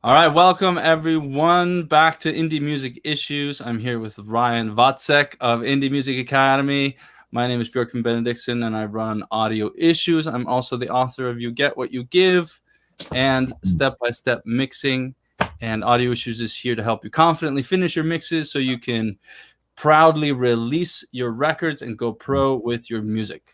All right, welcome everyone back to Indie Music Issues. I'm here with Ryan Votsek of Indie Music Academy. My name is Björkman Benediktsson and I run Audio Issues. I'm also the author of You Get What You Give and Step-by-Step Mixing. And Audio Issues is here to help you confidently finish your mixes so you can proudly release your records and go pro with your music.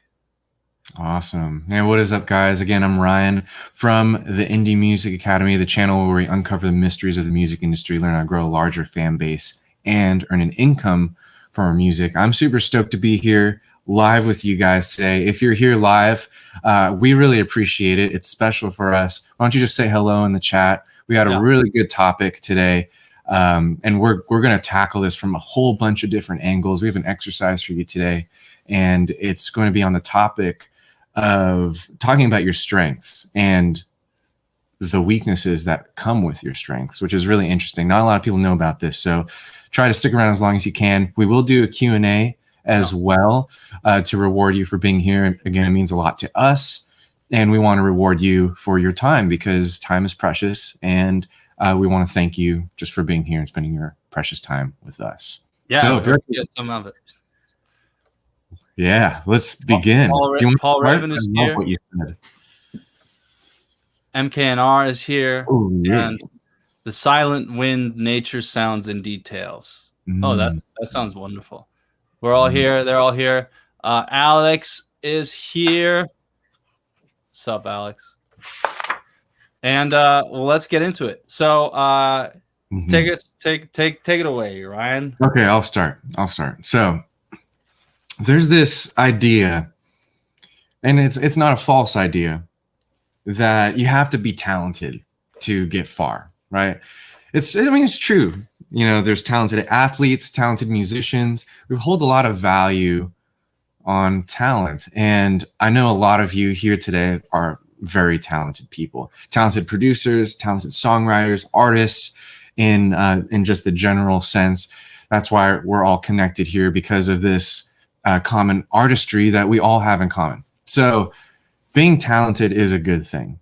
Awesome. Hey, what is up, guys? Again, I'm Ryan from the Indie Music Academy, the channel where we uncover the mysteries of the music industry, learn how to grow a larger fan base, and earn an income from our music. I'm super stoked to be here live with you guys today. If you're here live, we really appreciate it. It's special for us. Why don't you just say hello in the chat? We got a really good topic today. And we're going to tackle this from a whole bunch of different angles. We have an exercise for you today, and it's going to be on the topic of talking about your strengths and the weaknesses that come with your strengths, which is really interesting. Not a lot of people know about this, so try to stick around as long as you can. We will do a Q&A as well to reward you for being here. Again, it means a lot to us, and we want to reward you for your time because time is precious, and we want to thank you just for being here and spending your precious time with us. Yeah, so get some of it. Yeah, let's begin. Paul Raven is here. What you said. MKNR is here. Ooh, yeah. And the silent wind, nature sounds and details. Oh, that sounds wonderful. We're all here. They're all here. Alex is here. What's up, Alex? And well, let's get into it. So take it away, Ryan. Okay, I'll start. So there's this idea, and it's not a false idea, that you have to be talented to get far, right? It's true. You know, there's talented athletes, talented musicians. We hold a lot of value on talent, and I know a lot of you here today are very talented people, talented producers, talented songwriters, artists, in just the general sense. That's why we're all connected here, because of this common artistry that we all have in common. So being talented is a good thing,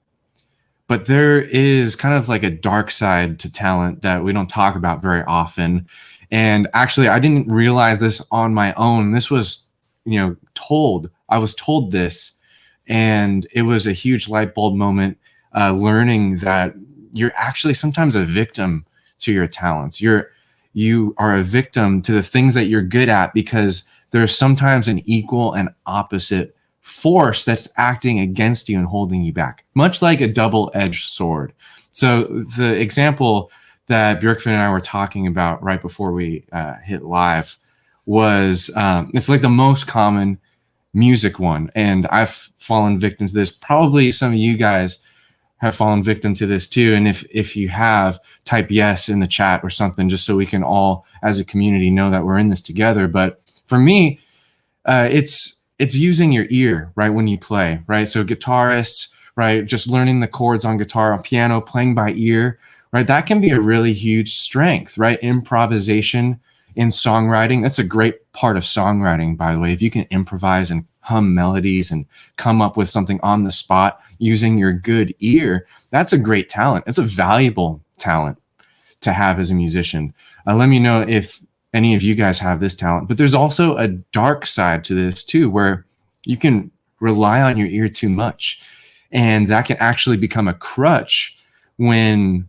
but there is kind of like a dark side to talent that we don't talk about very often. And actually, I didn't realize this on my own. This was, I was told this, and it was a huge light bulb moment, learning that you're actually sometimes a victim to your talents. You are a victim to the things that you're good at, because there's sometimes an equal and opposite force that's acting against you and holding you back, much like a double-edged sword. So the example that Björkman and I were talking about right before we hit live was, it's like the most common music one. And I've fallen victim to this. Probably some of you guys have fallen victim to this too. And if you have, type yes in the chat or something, just so we can all, as a community, know that we're in this together. But for me, it's using your ear, right, when you play, right? So guitarists, right, just learning the chords on guitar, on piano, playing by ear, right? That can be a really huge strength, right? Improvisation in songwriting, that's a great part of songwriting, by the way. If you can improvise and hum melodies and come up with something on the spot using your good ear, that's a great talent. It's a valuable talent to have as a musician. Let me know if any of you guys have this talent. But there's also a dark side to this too, where you can rely on your ear too much, and that can actually become a crutch when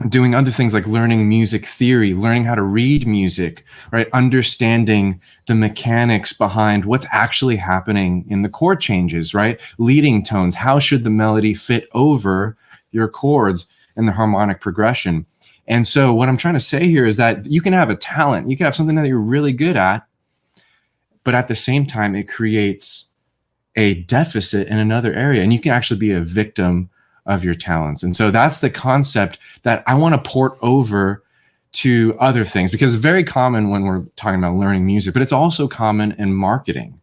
doing other things like learning music theory, learning how to read music, right? Understanding the mechanics behind what's actually happening in the chord changes, right? Leading tones, how should the melody fit over your chords and the harmonic progression? And so what I'm trying to say here is that you can have a talent, you can have something that you're really good at, but at the same time, it creates a deficit in another area, and you can actually be a victim of your talents. And so that's the concept that I want to port over to other things, because it's very common when we're talking about learning music, but it's also common in marketing.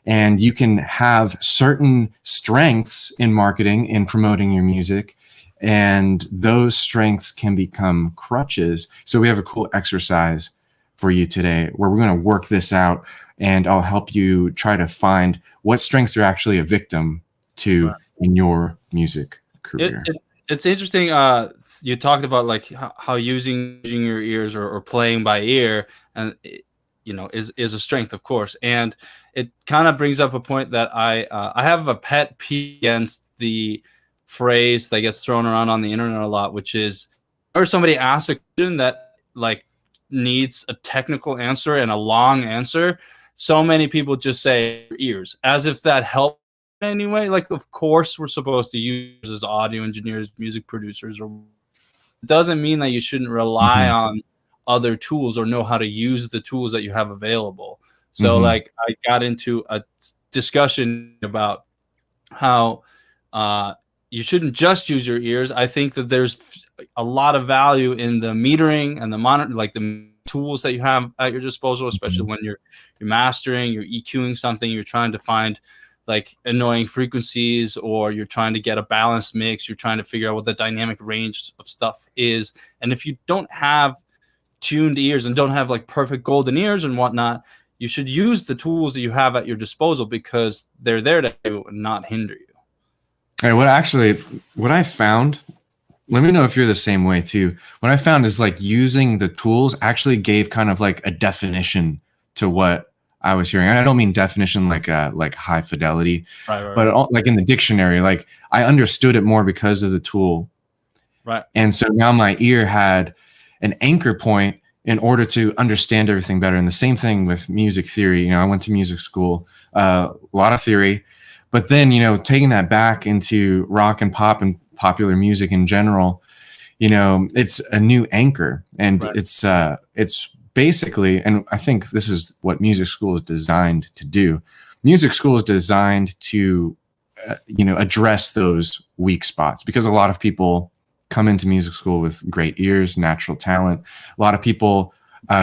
And you can have certain strengths in marketing, in promoting your music, and those strengths can become crutches. So we have a cool exercise for you today where we're going to work this out, and I'll help you try to find what strengths you're actually a victim to in your music career. It's interesting. You talked about like how using your ears or playing by ear, and is a strength, of course. And it kind of brings up a point that I have a pet peeve against the phrase that gets thrown around on the internet a lot, which is, or somebody asks a question that like needs a technical answer and a long answer. So many people just say ears, as if that helps anyway. Like, of course, we're supposed to use as audio engineers, music producers, or it doesn't mean that you shouldn't rely Mhm. on other tools or know how to use the tools that you have available. So, Mhm. like, I got into a discussion about how uh, you shouldn't just use your ears. I think that there's a lot of value in the metering and the monitor, like the tools that you have at your disposal, especially Mhm. when you're mastering, you're EQing something, you're trying to find like annoying frequencies, or you're trying to get a balanced mix, you're trying to figure out what the dynamic range of stuff is. And if you don't have tuned ears and don't have like perfect golden ears and whatnot, you should use the tools that you have at your disposal, because they're there to not hinder you. Hey, what I found, let me know if you're the same way too. What I found is like using the tools actually gave kind of like a definition to what I was hearing. And I don't mean definition like high fidelity, Right, right, but right. like in the dictionary, like I understood it more because of the tool. Right. And so now my ear had an anchor point in order to understand everything better. And the same thing with music theory. I went to music school, a lot of theory, but then, taking that back into rock and pop and popular music in general, it's a new anchor, and Right. it's basically, and I think this is what music school is designed to do. Music school is designed to, address those weak spots, because a lot of people come into music school with great ears, natural talent. A lot of people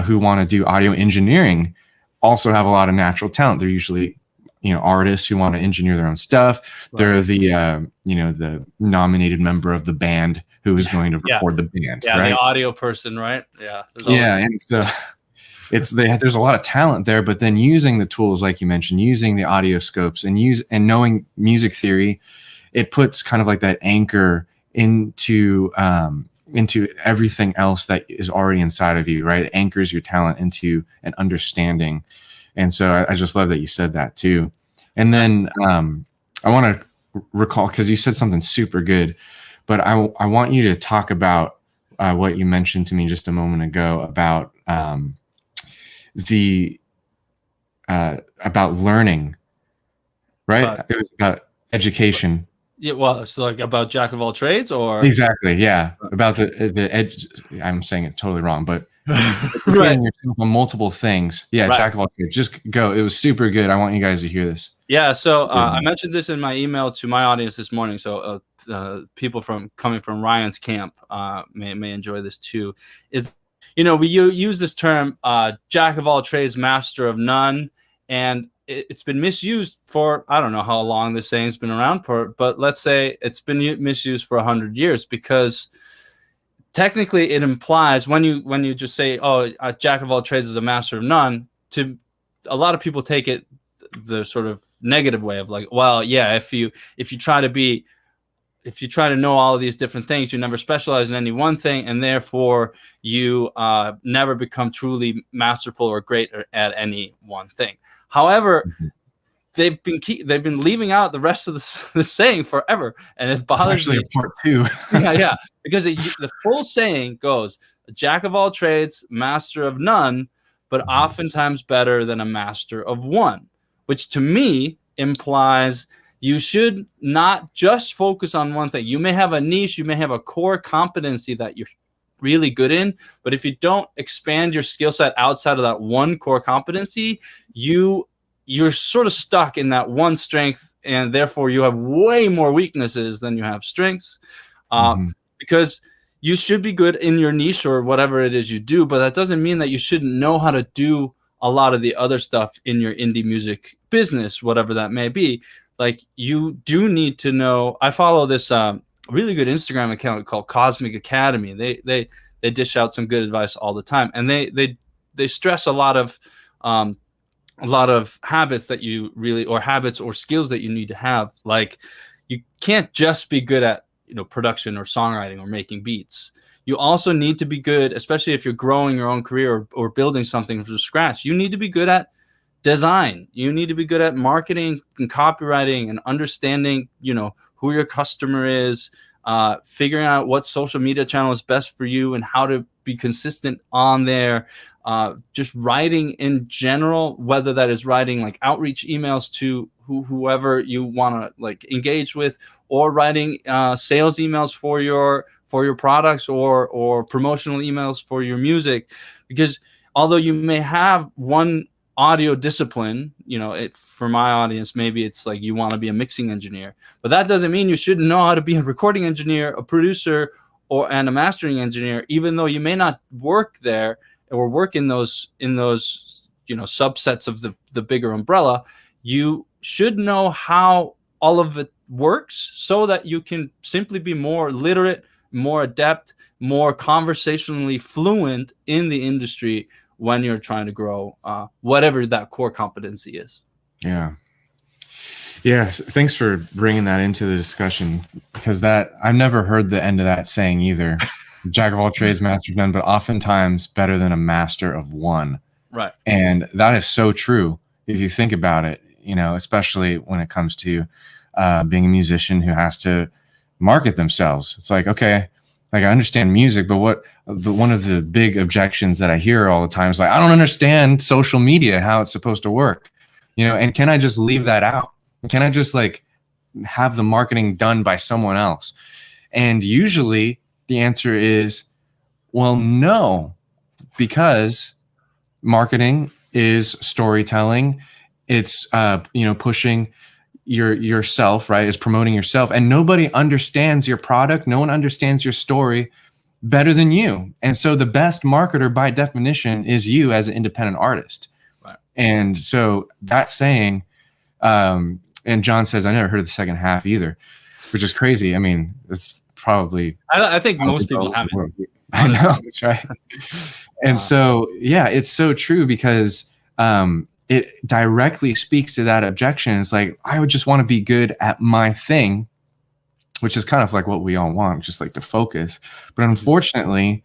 who want to do audio engineering also have a lot of natural talent. They're usually, artists who want to engineer their own stuff. Right. They're the, the nominated member of the band who is going to Yeah. record the band, Yeah, the right? audio person, right? Yeah. Yeah, and so there's a lot of talent there, but then using the tools like you mentioned, using the audio scopes and knowing music theory, it puts kind of like that anchor into everything else that is already inside of you, right? It anchors your talent into an understanding. And so I just love that you said that too. And then I want to recall, because you said something super good, but I want you to talk about what you mentioned to me just a moment ago about the about learning, right? But It was about education. yeah, well, it's like about jack of all trades, or Exactly. Yeah. About the edge. I'm saying it totally wrong, but right, educating yourself on multiple things. Yeah. right. Jack of all trades. Just go. It was super good. I want you guys to hear this. Yeah, so I mentioned this in my email to my audience this morning. So people coming from Ryan's camp may enjoy this too. Is we use this term jack of all trades, master of none, and it's been misused for, I don't know how long this saying's been around for, but let's say it's been misused for 100 years, because technically it implies, when you just say, oh, a jack of all trades is a master of none, to a lot of people take it the sort of negative way of like, well, yeah, if you try to know all of these different things, you never specialize in any one thing, and therefore you never become truly masterful or great at any one thing. However, Mhm. they've been leaving out the rest of the saying forever, and it It's bothers actually me. a part two. Yeah, because the full saying goes, a jack of all trades, master of none, but oftentimes better than a master of one, which to me implies you should not just focus on one thing. You may have a niche, you may have a core competency that you're really good in, but if you don't expand your skill set outside of that one core competency, you're sort of stuck in that one strength, and therefore you have way more weaknesses than you have strengths. Mhm. Because you should be good in your niche or whatever it is you do, but that doesn't mean that you shouldn't know how to do a lot of the other stuff in your indie music business, whatever that may be. Like, you do need to know. I follow this really good Instagram account called Cosmic Academy. They dish out some good advice all the time, and they stress a lot of habits that you really, or habits or skills that you need to have. Like, you can't just be good at production or songwriting or making beats. You also need to be good, especially if you're growing your own career or building something from scratch. You need to be good at design. You need to be good at marketing and copywriting and understanding, who your customer is, figuring out what social media channel is best for you and how to be consistent on there. Just writing in general, whether that is writing like outreach emails to whoever you want to like engage with, or writing sales emails for your products or promotional emails for your music. Because although you may have one audio discipline, for my audience, maybe it's like you want to be a mixing engineer, but that doesn't mean you shouldn't know how to be a recording engineer, a producer, and a mastering engineer, even though you may not work there or work in those subsets of the bigger umbrella. You should know how all of it works so that you can simply be more literate, more adept, more conversationally fluent in the industry when you're trying to grow whatever that core competency is. Yeah. Yes. Thanks for bringing that into the discussion, because I've never heard the end of that saying either. Jack of all trades, master of none, but oftentimes better than a master of one. Right. And that is so true if you think about it, especially when it comes to being a musician who has to market themselves. It's like, okay, like I understand music, but one of the big objections that I hear all the time is like, I don't understand social media, how it's supposed to work, and can I just leave that out? Can I just like have the marketing done by someone else? And usually the answer is, well, no, because marketing is storytelling. It's, pushing yourself, right? Is promoting yourself, and nobody understands your product. No one understands your story better than you. And so the best marketer by definition is you as an independent artist. Right. And so that saying, and John says, I never heard of the second half either, which is crazy. I mean, it's probably, I think most people haven't. I know, that's right. And so, yeah, it's so true, because it directly speaks to that objection. It's like, I would just want to be good at my thing, which is kind of like what we all want, just like to focus. But unfortunately,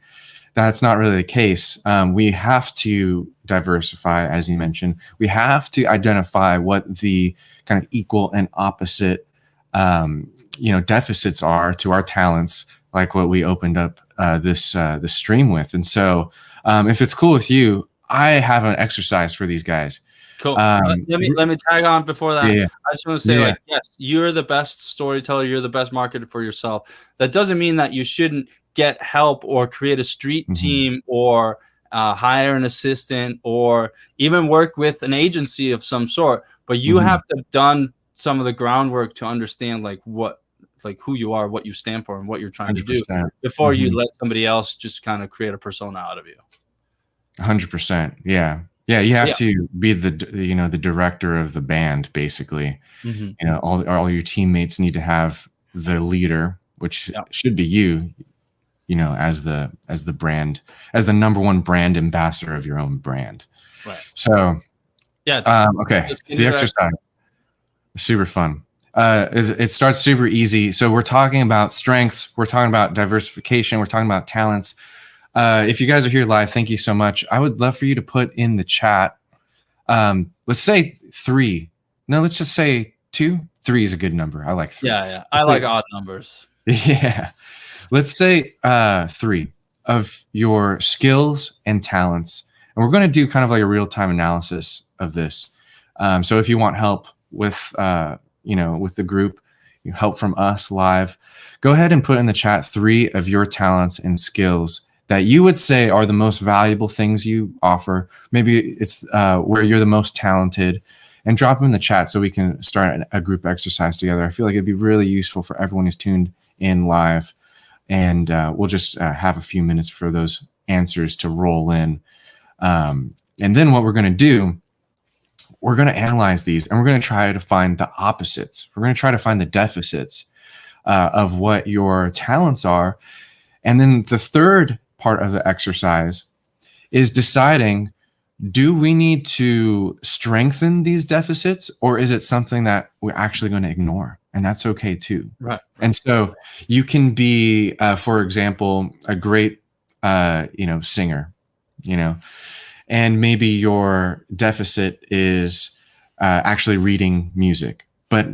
that's not really the case. We have to diversify, as you mentioned. We have to identify what the kind of equal and opposite, deficits are to our talents, like what we opened up this stream with. And so, if it's cool with you, I have an exercise for these guys. Cool. Let me tag on before that. Yeah. I just want to say, yes, you're the best storyteller. You're the best marketer for yourself. That doesn't mean that you shouldn't get help or create a street team or hire an assistant or even work with an agency of some sort. But you have to have done some of the groundwork to understand who you are, what you stand for, and what you're trying 100%. To do before you let somebody else just kind of create a persona out of you. 100%. Yeah. Yeah, you have to be the director of the band, basically. All your teammates need to have the leader, which should be you, as the brand, as the number one brand ambassador of your own brand. Right. So, okay, the exercise is super fun. It starts super easy. So we're talking about strengths, we're talking about diversification, we're talking about talents. If you guys are here live, thank you so much. I would love for you to put in the chat. Let's say 3. No, let's just say 2. 3 is a good number. I like 3. Yeah. I like odd numbers. Yeah. Let's say 3 of your skills and talents. And we're going to do kind of like a real-time analysis of this. So if you want help with, with the group, help from us live, go ahead and put in the chat 3 of your talents and skills that you would say are the most valuable things you offer. Maybe it's where you're the most talented, and drop them in the chat so we can start a group exercise together. I feel like it'd be really useful for everyone who's tuned in live. And we'll just have a few minutes for those answers to roll in. And then what we're going to do, we're going to analyze these, and we're going to try to find the opposites. We're going to try to find the deficits of what your talents are. And then the third part of the exercise is deciding, do we need to strengthen these deficits, or is it something that we're actually going to ignore? and that's okay too. Right. And so you can be, for example, a great, singer, and maybe your deficit is actually reading music. But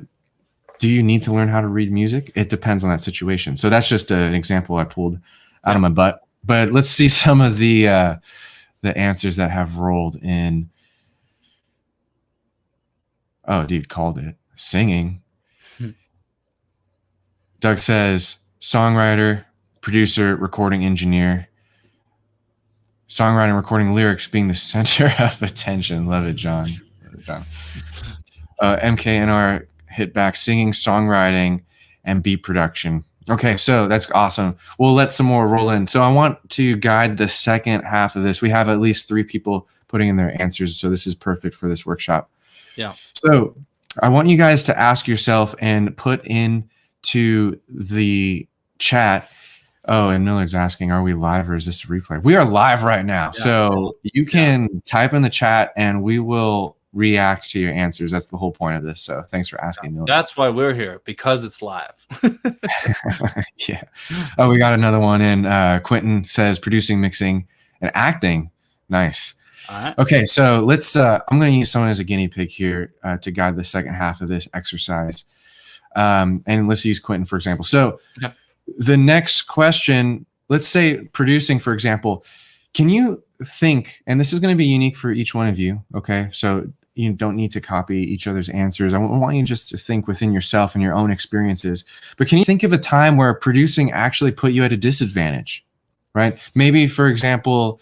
do you need to learn how to read music? It depends on that situation. So that's just an example I pulled out of my butt. But let's see some of the answers that have rolled in. Oh, dude, called it. Singing. Doug says songwriter, producer, recording engineer. Songwriting, recording lyrics being the center of attention. Love it, John. MKNR hit back singing, songwriting, and beat production. Okay, so that's awesome. We'll let some more roll in. So I want to guide the second half of this. We have at least 3 people putting in their answers, so this is perfect for this workshop. Yeah. So I want you guys to ask yourself and put into the chat. Oh, and Miller's asking, are we live or is this a replay? We are live right now. Yeah. So you can type in the chat and we will react to your answers. That's the whole point of this. So thanks for asking, Miller. That's why we're here, because it's live. Yeah. Oh, we got another one in. Quentin says producing, mixing, and acting. Nice. All right. Okay, so let's I'm going to use someone as a guinea pig here to guide the second half of this exercise. And let's use Quentin, for example. So the next question, let's say producing, for example, can you think, and this is going to be unique for each one of you, okay? So you don't need to copy each other's answers. I want you just to think within yourself and your own experiences. But can you think of a time where producing actually put you at a disadvantage, right? Maybe, for example,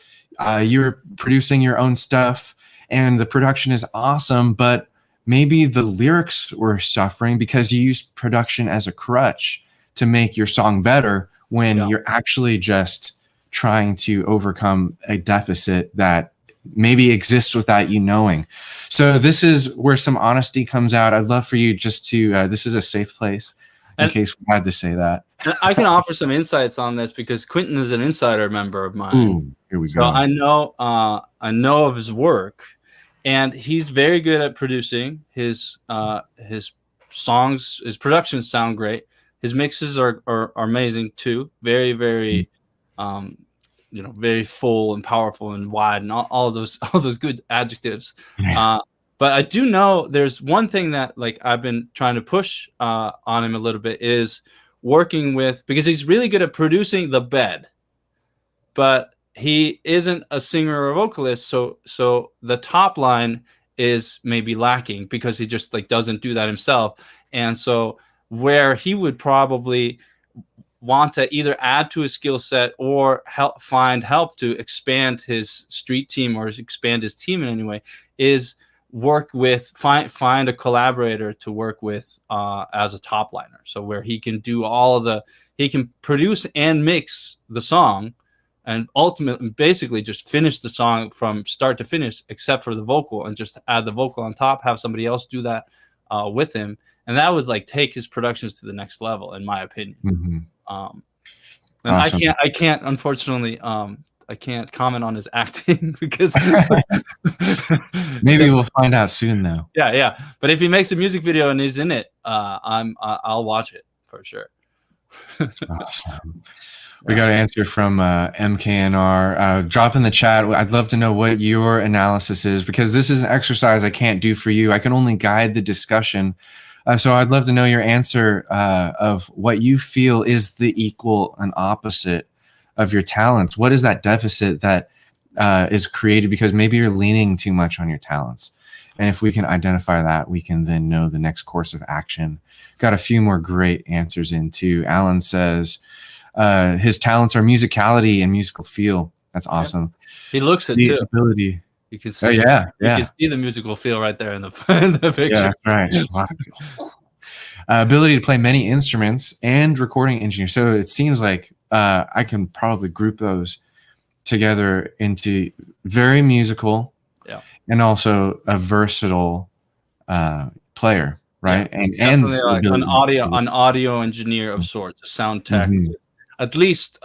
you're producing your own stuff and the production is awesome, but maybe the lyrics were suffering because you used production as a crutch to make your song better when you're actually just trying to overcome a deficit that maybe exists without you knowing. So this is where some honesty comes out. I'd love for you just to, this is a safe place in case we had to say that. I can offer some insights on this because Quentin is an insider member of mine. Ooh, here we go. So I know of his work, and he's very good at producing. His songs, his productions sound great. His mixes are amazing too. Very, very, very full and powerful and wide and all those good adjectives. But I do know there's one thing that I've been trying to push on him a little bit is working with, because he's really good at producing the bed, but he isn't a singer or vocalist. So the top line is maybe lacking because he just doesn't do that himself. And so where he would probably want to either add to his skill set or find help to expand his street team or expand his team in any way is work with, find a collaborator to work with as a top liner. So where he can do he can produce and mix the song and ultimately basically just finish the song from start to finish, except for the vocal, and just add the vocal on top, have somebody else do that with him. And that would take his productions to the next level, in my opinion. Mm-hmm. And awesome. I can't, unfortunately, I can't comment on his acting because maybe we'll find out soon, though. Yeah. But if he makes a music video and he's in it, I'll watch it for sure. Awesome. We got an answer from MKNR. Drop in the chat. I'd love to know what your analysis is, because this is an exercise I can't do for you. I can only guide the discussion. So I'd love to know your answer of what you feel is the equal and opposite of your talents. What is that deficit that is created because maybe you're leaning too much on your talents? And if we can identify that, we can then know the next course of action. Got a few more great answers in too. Alan says his talents are musicality and musical feel. That's awesome. He looks it too. Ability. You can see, you can see the musical feel right there in the picture. Yeah, that's right. Wow. Ability to play many instruments and recording engineer. So it seems like I can probably group those together into very musical, and also a versatile player, right? Yeah, and an audio engineer of sorts, a sound tech, with at least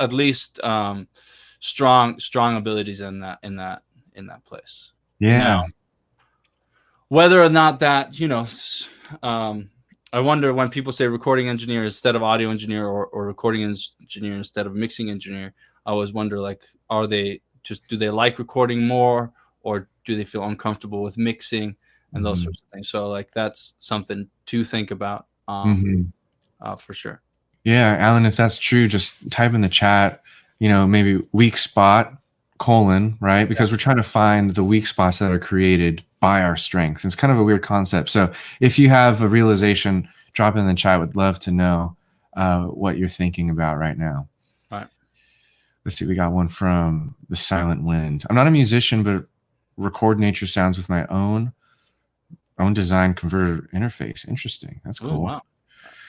strong abilities in that place. Yeah. Now, whether or not that I wonder when people say recording engineer instead of audio engineer, or recording engineer instead of mixing engineer, I always wonder, like, are they just, do they like recording more, or do they feel uncomfortable with mixing and those Mhm. sorts of things? So like that's something to think about, Mhm. for sure. Yeah, Alan, if that's true, just type in the chat, maybe weak spot, right? Because we're trying to find the weak spots that are created by our strengths. It's kind of a weird concept. So if you have a realization, drop it in the chat. Would love to know what you're thinking about right now. Right. Let's see. We got one from The Silent Wind. I'm not a musician, but record nature sounds with my own design converter interface. Interesting. That's Oh, cool. wow.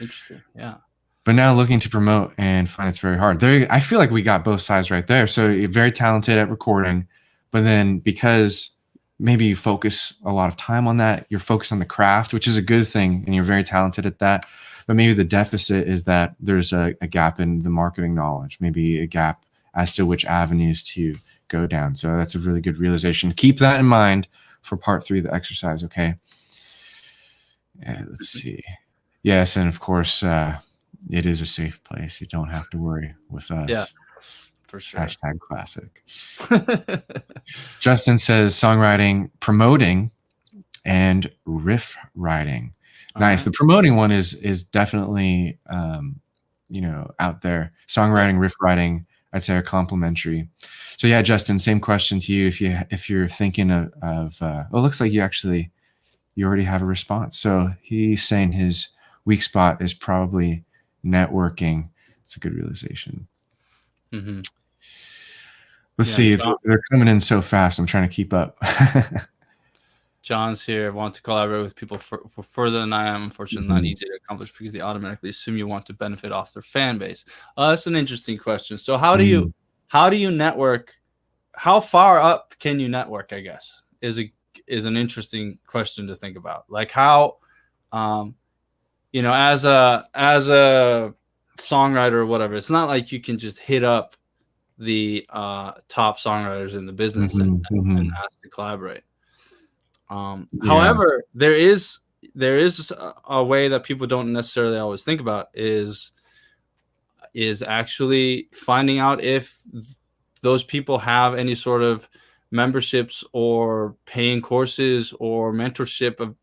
Interesting. Yeah. But now looking to promote and find it's very hard. There, I feel like we got both sides right there. So you're very talented at recording, but then because maybe you focus a lot of time on that, you're focused on the craft, which is a good thing, and you're very talented at that. But maybe the deficit is that there's a gap in the marketing knowledge, maybe a gap as to which avenues to go down. So that's a really good realization. Keep that in mind for part 3 of the exercise. Okay. Yeah, let's see. Yes, and of course, it is a safe place. You don't have to worry with us. Yeah, for sure. Hashtag classic. Justin says songwriting, promoting, and riff writing. Nice. The promoting one is definitely out there. Songwriting, riff writing, I'd say are complementary. So yeah, Justin, same question to you. If you're thinking of it looks like you already have a response. So he's saying his weak spot is probably networking. It's a good realization. Mm-hmm. Let's see. They're coming in so fast. I'm trying to keep up. John's here. Want to collaborate with people for further than I am. Unfortunately, not easy to accomplish because they automatically assume you want to benefit off their fan base. That's an interesting question. So how do you network? How far up can you network, I guess, is an interesting question to think about. Like how, as a songwriter or whatever, it's not like you can just hit up the top songwriters in the business and ask to collaborate. However, there is a way that people don't necessarily always think about is actually finding out if those people have any sort of memberships or paying courses or mentorship of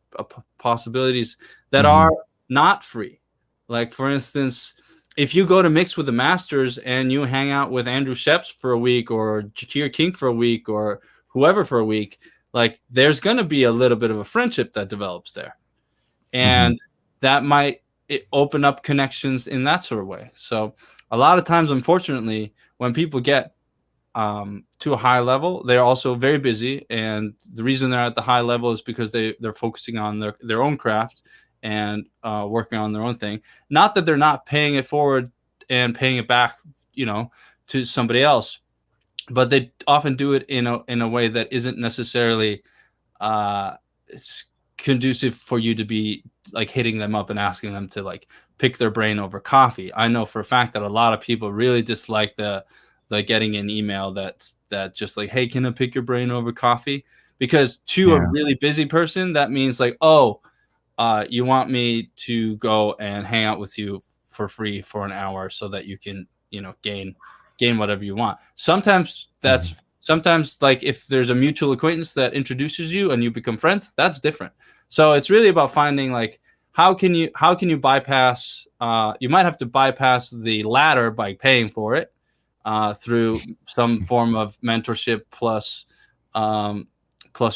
possibilities that are not free. Like, for instance, if you go to Mix with the Masters and you hang out with Andrew Sheps for a week or Jakir King for a week or whoever for a week, like there's going to be a little bit of a friendship that develops there. And that might open up connections in that sort of way. So a lot of times, unfortunately, when people get to a high level, they're also very busy. And the reason they're at the high level is because they're focusing on their own craft and working on their own thing. Not that they're not paying it forward and paying it back, to somebody else, but they often do it in a way that isn't necessarily conducive for you to be like hitting them up and asking them to like pick their brain over coffee. I know for a fact that a lot of people really dislike the getting an email that just like, hey, can I pick your brain over coffee? Because to a really busy person, that means like, oh, you want me to go and hang out with you for free for an hour so that you can, gain whatever you want. Sometimes sometimes like if there's a mutual acquaintance that introduces you and you become friends, that's different. So it's really about finding like, how can you bypass, you might have to bypass the latter by paying for it through some form of mentorship plus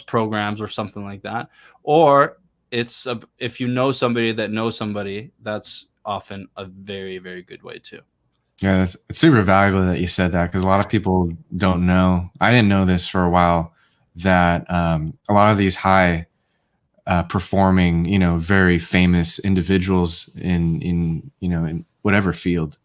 programs or something like that. Or if you know somebody that knows somebody, that's often a very, very good way too. Yeah, it's super valuable that you said that, because a lot of people don't know. I didn't know this for a while, that a lot of these high performing, very famous individuals in whatever field,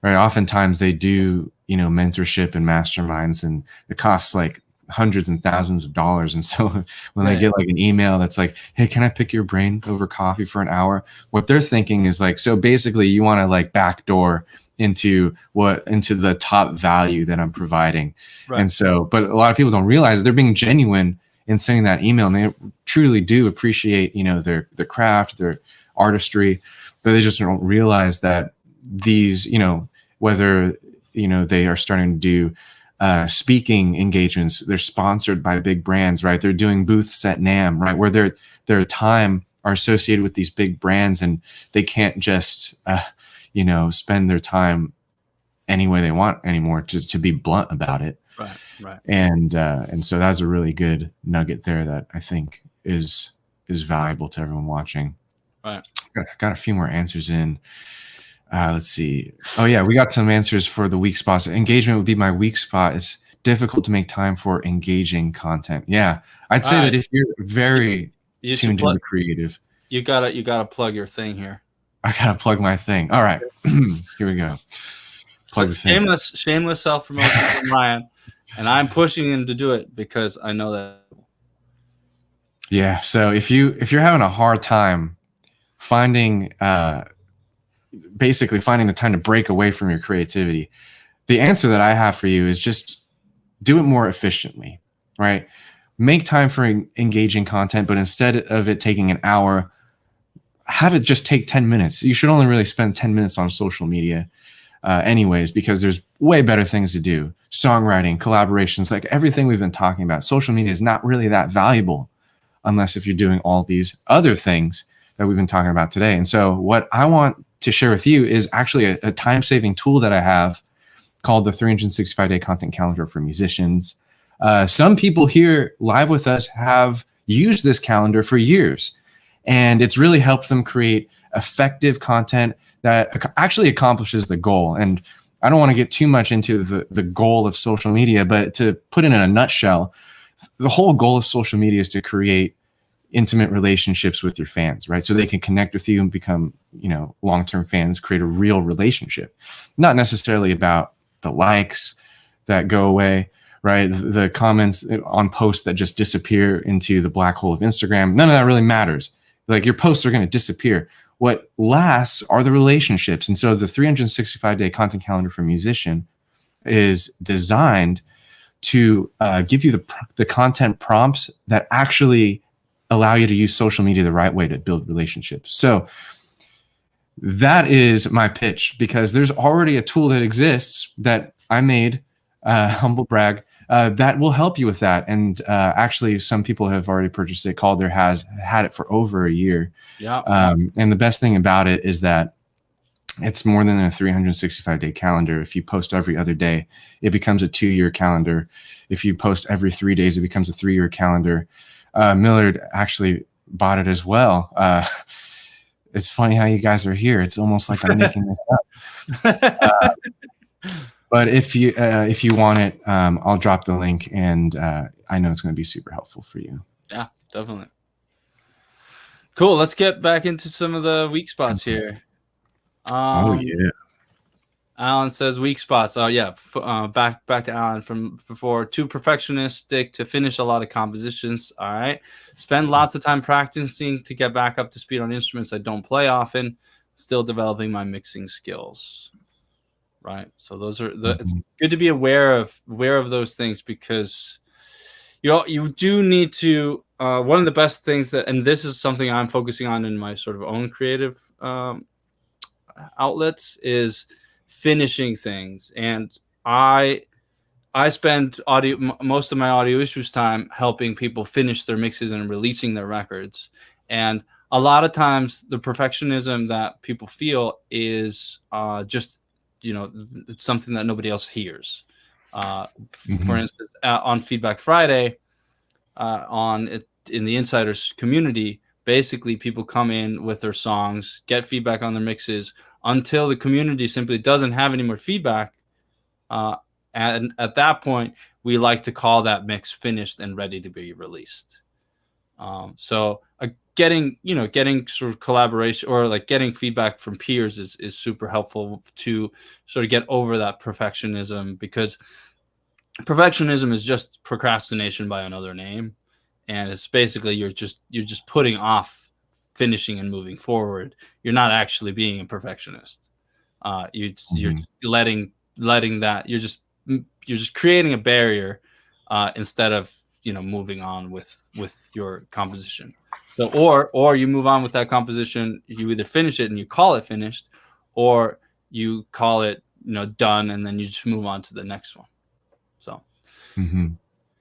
right? Oftentimes they do, mentorship and masterminds, and it costs like hundreds and thousands of dollars. And so when I get like an email that's like, hey, can I pick your brain over coffee for an hour? What they're thinking is like, so basically you want to like backdoor into the top value that I'm providing. Right. And so, but a lot of people don't realize they're being genuine in sending that email, and they truly do appreciate, their craft, their artistry, but they just don't realize that these, whether, they are starting to do speaking engagements, they're sponsored by big brands, right? They're doing booths at NAMM, right? Where their time are associated with these big brands, and they can't just, spend their time any way they want anymore, just to be blunt about it. Right. And so that's a really good nugget there that I think is valuable to everyone watching. Right. Got a few more answers in. Let's see. Oh yeah, we got some answers for the weak spots. Engagement would be my weak spot. It's difficult to make time for engaging content. Yeah, I'd say that if you're very tuned into creative, you gotta plug your thing here. I gotta plug my thing. All right, here we go. Plug the thing. Shameless self promotion from Ryan, and I'm pushing him to do it because I know that. Yeah. So if you're having a hard time finding the time to break away from your creativity, the answer that I have for you is just do it more efficiently, right? Make time for engaging content, but instead of it taking an hour, have it just take 10 minutes. You should only really spend 10 minutes on social media anyways, because there's way better things to do. Songwriting, collaborations, like everything we've been talking about. Social media is not really that valuable unless if you're doing all these other things that we've been talking about today. And so what I want to share with you is actually a time-saving tool that I have called the 365-day content calendar for musicians. Some people here live with us have used this calendar for years, and it's really helped them create effective content that actually accomplishes the goal. And I don't want to get too much into the goal of social media, but to put it in a nutshell, the whole goal of social media is to create intimate relationships with your fans, right? So they can connect with you and become, long-term fans, create a real relationship. Not necessarily about the likes that go away, right? The comments on posts that just disappear into the black hole of Instagram. None of that really matters. Like, your posts are going to disappear. What lasts are the relationships. And so the 365-day content calendar for musician is designed to give you the content prompts that actually allow you to use social media the right way to build relationships. So that is my pitch, because there's already a tool that exists that I made, humble brag, that will help you with that. And actually, some people have already purchased it. Calder has had it for over a year. Yeah. And the best thing about it is that it's more than a 365-day calendar. If you post every other day, it becomes a 2-year calendar. If you post every 3 days, it becomes a 3-year calendar. Millard actually bought it as well. It's funny how you guys are here. It's almost like I'm making this up. But if you want it, I'll drop the link, and I know it's going to be super helpful for you. Yeah, definitely. Cool. Let's get back into some of the weak spots here. Oh yeah. Alan says weak spots. Oh yeah. Back to Alan from before. Too perfectionistic to finish a lot of compositions. All right. Spend lots of time practicing to get back up to speed on instruments I don't play often. Still developing my mixing skills. Right. So those are it's good to be aware of those things, because you do need to. One of the best things that, and this is something I'm focusing on in my sort of own creative outlets, is finishing things. And I spend most of my audio issues time helping people finish their mixes and releasing their records. And a lot of times the perfectionism that people feel is just, it's something that nobody else hears. For instance, on Feedback Friday, in the Insiders community, basically people come in with their songs, get feedback on their mixes until the community simply doesn't have any more feedback. And at that point, we like to call that mix finished and ready to be released. So getting sort of collaboration, or like getting feedback from peers is super helpful to sort of get over that perfectionism, because perfectionism is just procrastination by another name. And it's basically you're just putting off finishing and moving forward. You're not actually being a perfectionist. You're just letting that, you're just creating a barrier instead of moving on with your composition. So or you move on with that composition, you either finish it and you call it finished, or you call it done, and then you just move on to the next one. So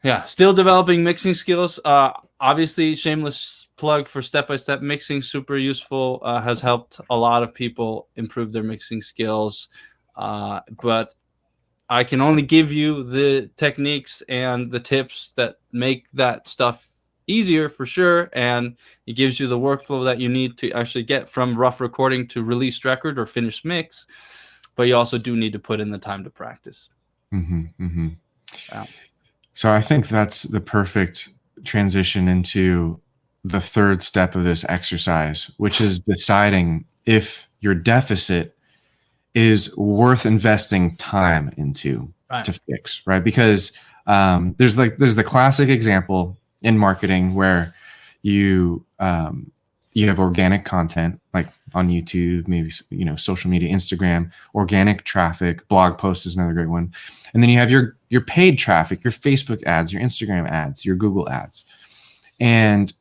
yeah, still developing mixing skills. Obviously, shameless plug for step-by-step mixing, super useful, has helped a lot of people improve their mixing skills, but I can only give you the techniques and the tips that make that stuff easier for sure, and it gives you the workflow that you need to actually get from rough recording to released record or finished mix, but you also do need to put in the time to practice. Yeah. So I think that's the perfect transition into the third step of this exercise, which is deciding if your deficit is worth investing time into to fix, right? Because there's the classic example in marketing where you have organic content like on YouTube, maybe social media, Instagram, organic traffic, blog posts is another great one, and then you have your paid traffic, your Facebook ads, your Instagram ads, your Google ads, and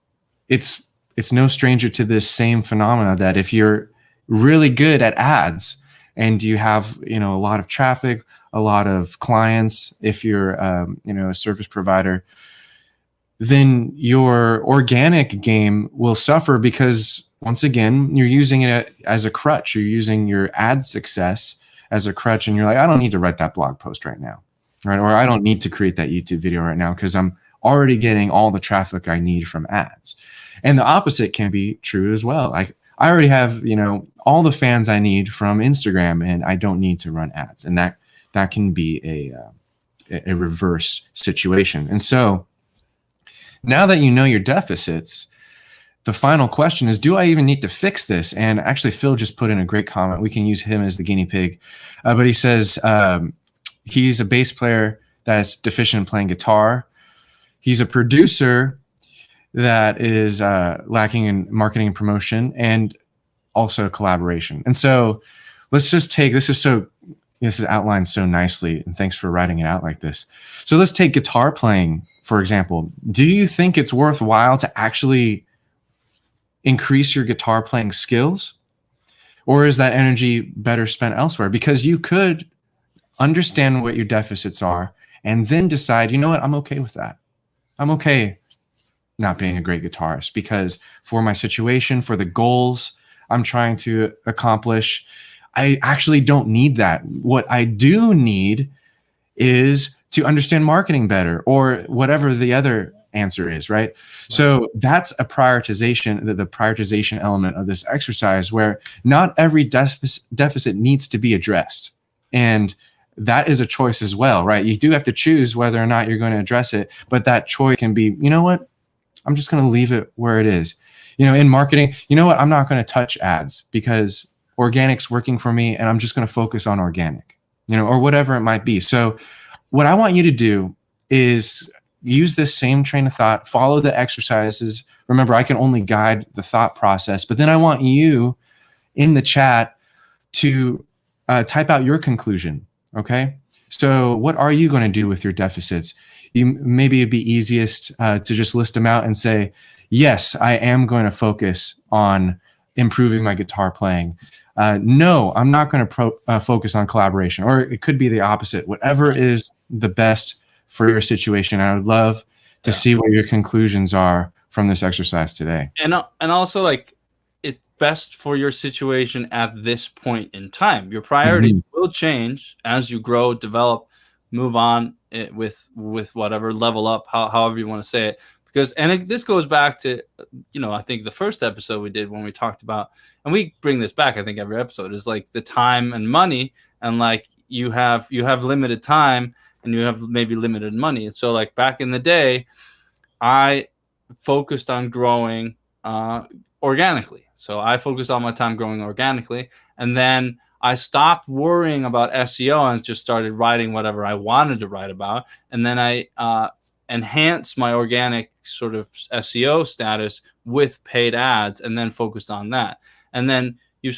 it's no stranger to this same phenomena that if you're really good at ads and you have a lot of traffic, a lot of clients, if you're a service provider, then your organic game will suffer because once again you're using it as a crutch. You're using your ad success as a crutch, and you're like, I don't need to write that blog post right now, right? Or I don't need to create that YouTube video right now because I'm already getting all the traffic I need from ads. And the opposite can be true as well. Like I already have all the fans I need from Instagram, and I don't need to run ads. And that can be a reverse situation. And so now that you know your deficits, the final question is, do I even need to fix this? And actually, Phil just put in a great comment. We can use him as the guinea pig. But he says he's a bass player that's deficient in playing guitar. He's a producer that is lacking in marketing and promotion, and also collaboration. And so let's just take, this is outlined so nicely, and thanks for writing it out like this. So let's take guitar playing, for example. Do you think it's worthwhile to actually increase your guitar playing skills? Or is that energy better spent elsewhere? Because you could understand what your deficits are and then decide, you know what, I'm okay with that. I'm okay not being a great guitarist because for my situation, for the goals I'm trying to accomplish, I actually don't need that. What I do need is to understand marketing better, or whatever the other answer is, right? So that's a prioritization, the prioritization element of this exercise, where not every deficit needs to be addressed. And that is a choice as well, right? You do have to choose whether or not you're going to address it, but that choice can be, you know what, I'm just going to leave it where it is. In marketing, you know what, I'm not going to touch ads because organic's working for me, and I'm just going to focus on organic, or whatever it might be. So what I want you to do is use this same train of thought, follow the exercises. Remember, I can only guide the thought process, but then I want you in the chat to type out your conclusion. Okay. So what are you going to do with your deficits? Maybe it'd be easiest to just list them out and say, yes, I am going to focus on improving my guitar playing. No, I'm not going to focus on collaboration. Or it could be the opposite. Whatever is the best for your situation. I would love to see what your conclusions are from this exercise today. And also, like, it's best for your situation at this point in time. Your priorities will change as you grow, develop, move on with whatever, level up, however you want to say it. Because, and this goes back to, I think the first episode we did when we talked about, and we bring this back, I think every episode, is like the time and money, and like you have limited time and you have maybe limited money. And so like back in the day, I focused on growing organically. So I focused all my time growing organically, and then I stopped worrying about SEO and just started writing whatever I wanted to write about. And then I enhanced my organic sort of SEO status with paid ads, and then focused on that. And then you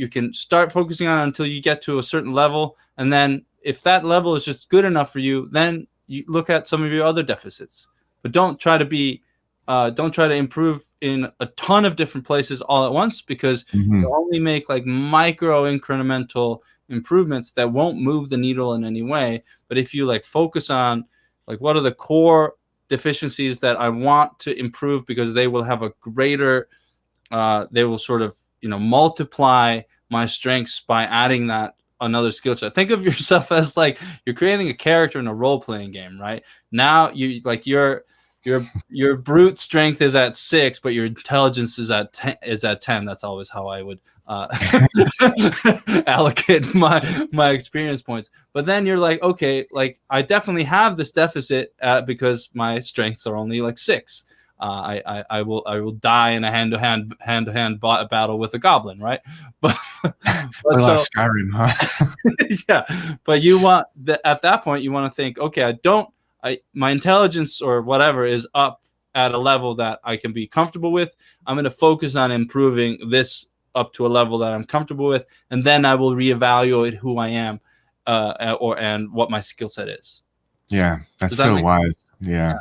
can start focusing on it until you get to a certain level. And then if that level is just good enough for you, then you look at some of your other deficits. but don't try to improve in a ton of different places all at once, because Mhm. you only make like micro incremental improvements that won't move the needle in any way. But if you like focus on like what are the core deficiencies that I want to improve, because they will have a greater they will sort of multiply my strengths by adding that another skill set. Think of yourself as like you're creating a character in a role-playing game, right? Now you like your brute strength is at 6, but your intelligence is at 10. That's always how I would allocate my experience points. But then you're like, okay, like I definitely have this deficit because my strengths are only like 6. I will die in a hand-to-hand battle with a goblin, right? But Play a lot of so Skyrim, huh? yeah, but you want at that point you want to think, okay, my intelligence or whatever is up at a level that I can be comfortable with. I'm going to focus on improving this up to a level that I'm comfortable with, and then I will reevaluate who I am and what my skill set is. Yeah, that's Does that so make wise. Yeah.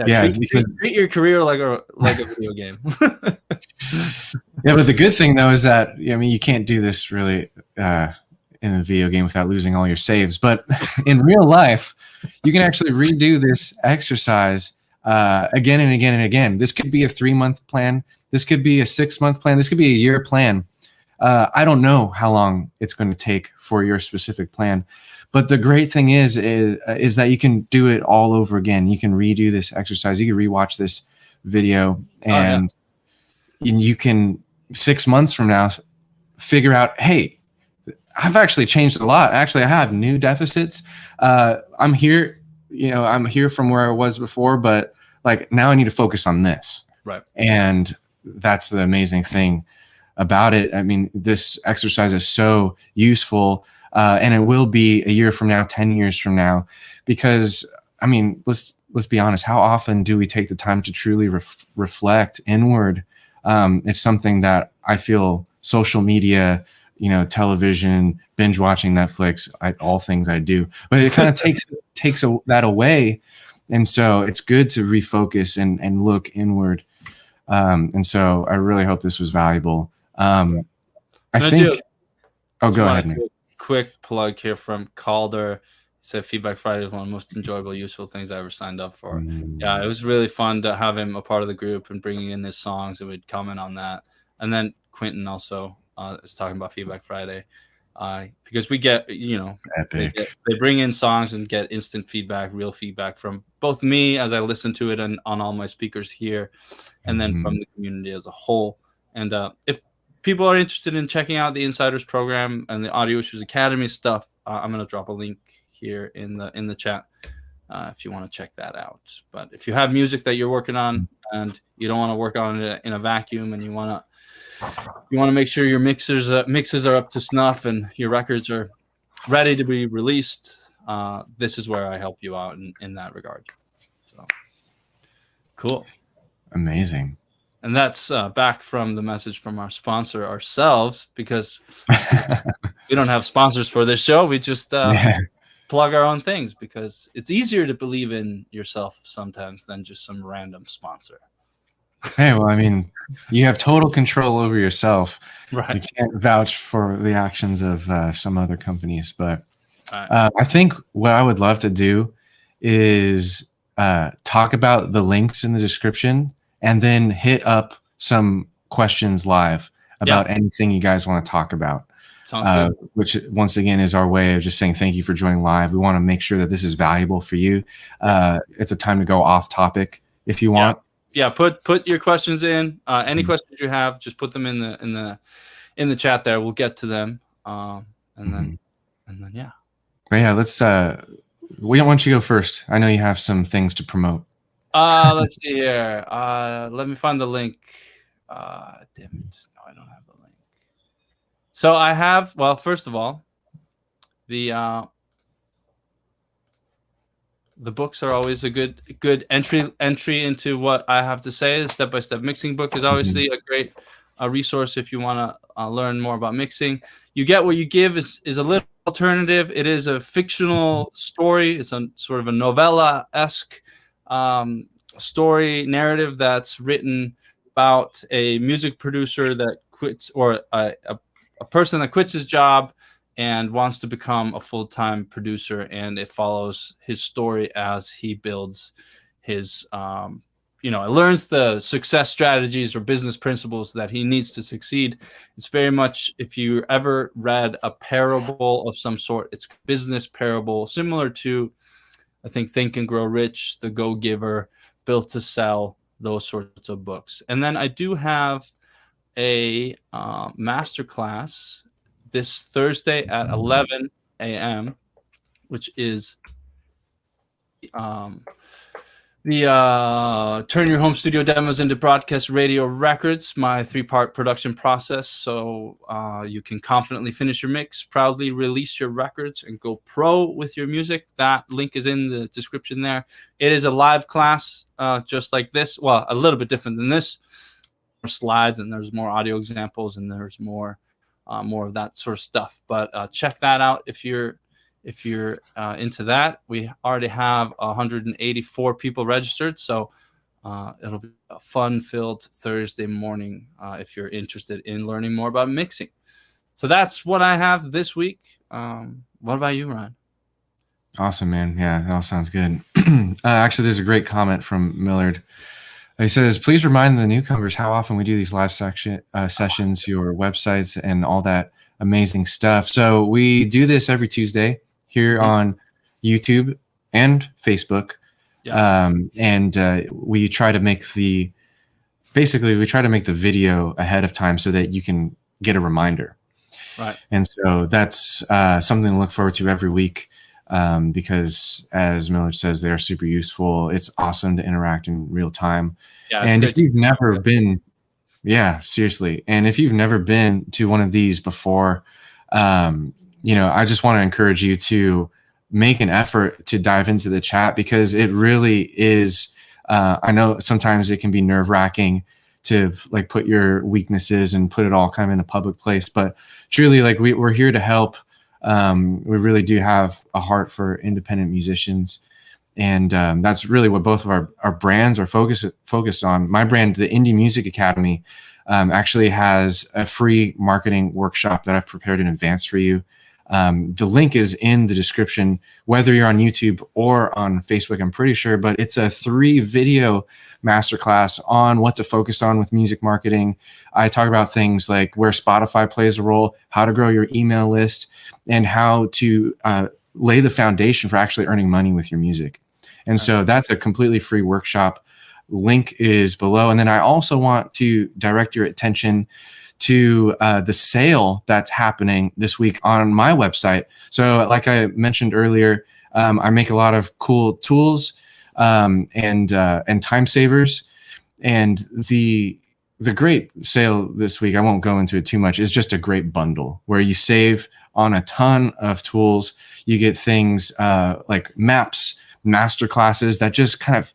Yeah, Yeah, treat your career like a video game. yeah, but the good thing though is that I mean you can't do this really in a video game without losing all your saves. But in real life, you can actually redo this exercise again and again and again. This could be a 3-month plan. This could be a 6-month plan. This could be a year plan. I don't know how long it's going to take for your specific plan. But the great thing is that you can do it all over again. You can redo this exercise. You can rewatch this video, and you can 6 months from now figure out, hey, I've actually changed a lot. Actually, I have new deficits. I'm here, I'm here from where I was before, but like now I need to focus on this. Right. And that's the amazing thing about it. I mean, this exercise is so useful. And it will be a year from now, 10 years from now, because I mean, let's be honest. How often do we take the time to truly reflect inward? It's something that I feel social media, television, binge watching Netflix, all things I do, but it kind of takes that away. And so it's good to refocus and look inward. And so I really hope this was valuable. I think, go ahead, man. Quick plug here from Calder. He said Feedback Friday is one of the most enjoyable, useful things I ever signed up for. Yeah, it was really fun to have him a part of the group and bringing in his songs, and we'd comment on that. And then Quentin also is talking about Feedback Friday because we get, they bring in songs and get instant feedback, real feedback from both me as I listen to it and on all my speakers here, and then from the community as a whole. And if people are interested in checking out the Insiders program and the Audio Issues Academy stuff, I'm going to drop a link here in the chat if you want to check that out. But if you have music that you're working on and you don't want to work on it in a vacuum, and you want to make sure your mixes are up to snuff and your records are ready to be released, this is where I help you out in that regard. So cool. Amazing. And that's back from the message from our sponsor ourselves, because we don't have sponsors for this show. We just plug our own things because it's easier to believe in yourself sometimes than just some random sponsor. Hey, well, I mean, you have total control over yourself. Right. You can't vouch for the actions of some other companies. But I think what I would love to do is talk about the links in the description, and then hit up some questions live about anything you guys want to talk about, which once again is our way of just saying thank you for joining live. We want to make sure that this is valuable for you. It's a time to go off topic if you want. Yeah, put your questions in. Any questions you have, just put them in the chat there. We'll get to them. And then yeah. But yeah, let's why don't you go first? I know you have some things to promote. Let's see here. Let me find the link. Damn it. No, I don't have the link. So I have, well, first of all, the books are always a good entry into what I have to say. The step-by-step mixing book is obviously a great resource if you want to learn more about mixing. You Get What You Give is a little alternative. It is a fictional story. It's a sort of a novella-esque story narrative that's written about a music producer that quits, or a person that quits his job and wants to become a full-time producer, and it follows his story as he builds his it learns the success strategies or business principles that he needs to succeed. It's very much, if you ever read a parable of some sort, it's a business parable similar to, I think and Grow Rich, The Go-Giver, Built to Sell, those sorts of books. And then I do have a masterclass this Thursday at 11 a.m., which is the Turn Your Home Studio Demos into Broadcast Radio Records, my 3-part production process, so you can confidently finish your mix, proudly release your records, and go pro with your music. That link is in the description there. It is a live class, just like this. Well, a little bit different than this. More slides, and there's more audio examples, and there's more of that sort of stuff. But check that out if you're into that. We already have 184 people registered, so it'll be a fun-filled Thursday morning if you're interested in learning more about mixing. So that's what I have this week. What about you, Ryan? Awesome, man. Yeah, that all sounds good. Actually, there's a great comment from Millard. He says, please remind the newcomers how often we do these live sessions, your websites, and all that amazing stuff. So we do this every Tuesday here on YouTube and Facebook. Yeah. We try to make the video ahead of time so that you can get a reminder. Right. And so that's something to look forward to every week. Because as Miller says, they're super useful. It's awesome to interact in real time. Yeah, and if you've never been, seriously. And if you've never been to one of these before, I just want to encourage you to make an effort to dive into the chat, because it really is. I know sometimes it can be nerve-wracking to like put your weaknesses and put it all kind of in a public place, but truly, like we're here to help. We really do have a heart for independent musicians, and that's really what both of our brands are focused on. My brand, the Indie Music Academy, actually has a free marketing workshop that I've prepared in advance for you. The link is in the description, whether you're on YouTube or on Facebook, I'm pretty sure, but it's a 3-video masterclass on what to focus on with music marketing. I talk about things like where Spotify plays a role, how to grow your email list, and how to lay the foundation for actually earning money with your music. And so that's a completely free workshop. Link is below. And then I also want to direct your attention to the sale that's happening this week on my website. So like I mentioned earlier, I make a lot of cool tools and time savers. And the great sale this week, I won't go into it too much, is just a great bundle where you save on a ton of tools. You get things like maps, master classes that just kind of